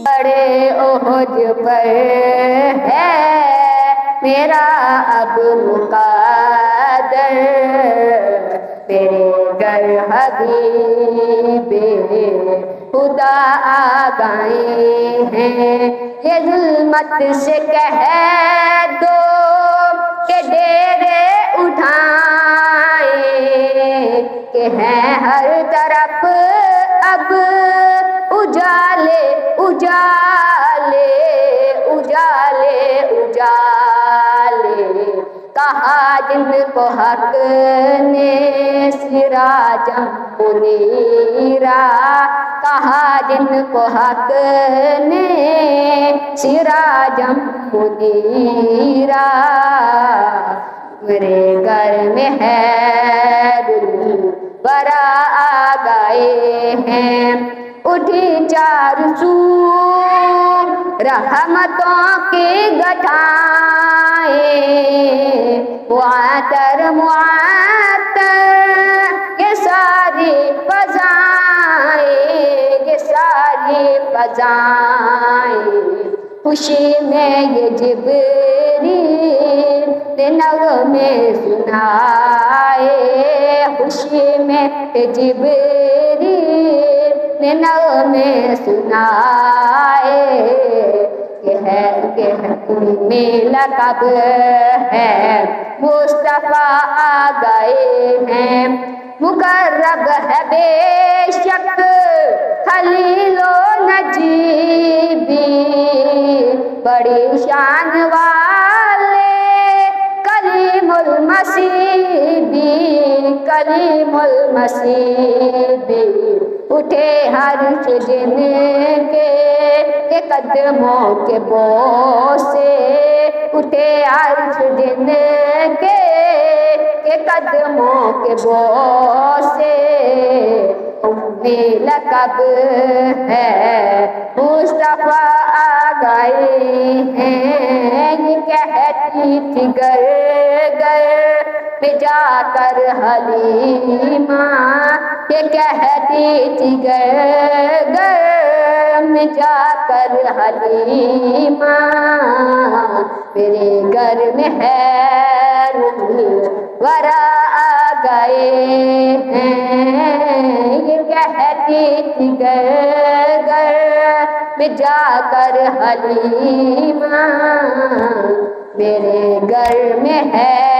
بڑے احد پر ہے میرا اب مقدر، تیرے گر حبیب خدا آ گئے ہیں، یہ ظلمت سے کہہ دو کہ ڈیرے اٹھائیں، کہ ہیں ہر طرف اب اجالے اجالے اجالے اجالے، کہا جن کو حق نے سراجا منیرا، کہا جن کو حق نے سراجا منیرا، میرے گھر میں خیر الورا آ گئے ہیں، اٹھی چار سو رحمتوں کی گٹھائیں، معطر معطر یہ ساری فضائیں، یہ ساری فضائیں، خوشی میں یہ جبریل نے نغمے سنائے، خوشی میں یہ جبریل نے نغمے سنائے، کہ میں لقب ہے مصطفیٰ آ گئے ہیں، مقرب ہے بے شک خلیل و نجیبی، بڑی شان والے کلیم المسیح بھی، کلیم المسیح بھی، اٹھے ہر جن کے قدموں کے بوسے، اٹھے ہر جن کے قدموں کے بوسے، لقب ہے مصطفیٰ آ گئے ہیں، یہ کہتی تھی گر گر میں جا کر حلیمہ، یہ کہتی تھی گر گر میں جا کر حلیمہ، میرے گھر میں خیر الورا آ گئے ہیں، یہ کہتی تھی گر گر میں جا کر حلیمہ، میرے گھر میں ہے